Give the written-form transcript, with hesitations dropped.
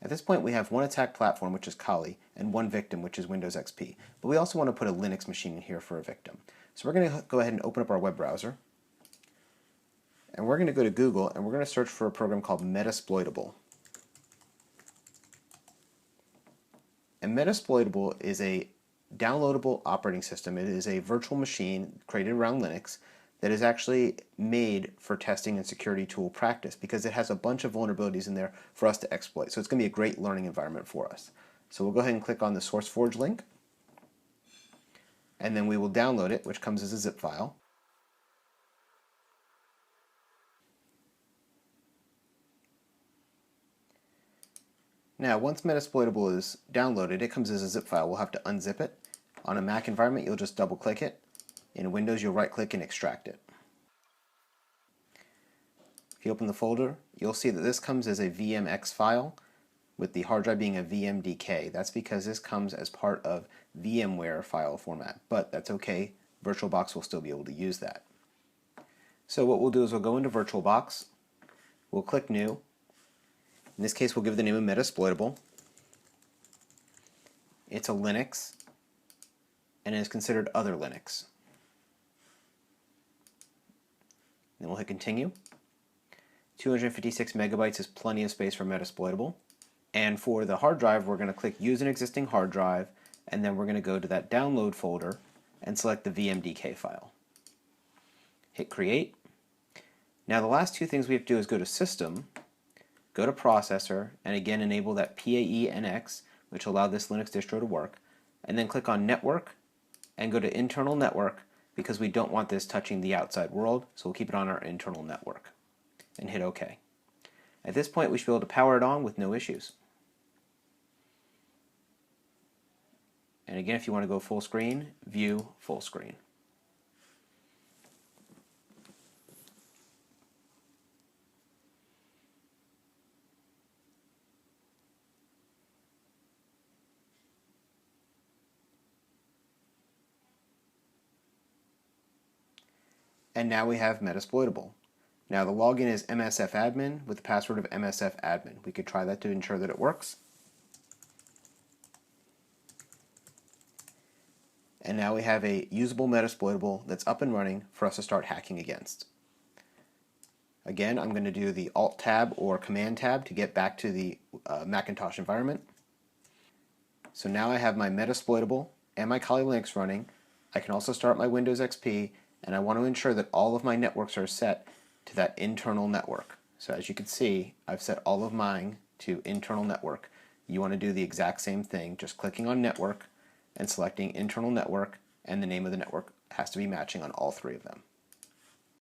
At this point we have one attack platform, which is Kali, and one victim, which is Windows XP. But we also want to put a Linux machine in here for a victim. So we're going to go ahead and open up our web browser. And we're going to go to Google and we're going to search for a program called Metasploitable. And Metasploitable is a downloadable operating system. It is a virtual machine created around Linux that is actually made for testing and security tool practice because it has a bunch of vulnerabilities in there for us to exploit. So it's going to be a great learning environment for us. So we'll go ahead and click on the SourceForge link, and then we will download it, which comes as a zip file. Now, once Metasploitable is downloaded, it comes as a zip file. We'll have to unzip it. On a Mac environment, you'll just double click it. In Windows, you'll right click and extract it. If you open the folder, you'll see that this comes as a VMX file with the hard drive being a VMDK. That's because this comes as part of VMware file format, but that's okay. VirtualBox will still be able to use that. So what we'll do is we'll go into VirtualBox, we'll click New. In this case, we'll give the name of Metasploitable. It's a Linux, and it is considered other Linux. Then we'll hit Continue. 256 megabytes is plenty of space for Metasploitable. And for the hard drive, we're going to click Use an existing hard drive, and then we're going to go to that download folder and select the VMDK file. Hit Create. Now the last two things we have to do is go to System, go to Processor, and again enable that PAE-NX, which will allow this Linux distro to work, and then click on Network and go to Internal Network because we don't want this touching the outside world, so we'll keep it on our internal network. And hit OK. At this point, we should be able to power it on with no issues. And again, if you want to go full screen, View Full Screen. And now we have Metasploitable. Now the login is msfadmin with the password of msfadmin. We could try that to ensure that it works. And now we have a usable Metasploitable that's up and running for us to start hacking against. Again, I'm going to do the Alt-Tab or Command-Tab to get back to the Macintosh environment. So now I have my Metasploitable and my Kali Linux running. I can also start my Windows XP, and I want to ensure that all of my networks are set to that internal network. So as you can see, I've set all of mine to internal network. You want to do the exact same thing, just clicking on network and selecting internal network, and the name of the network has to be matching on all three of them.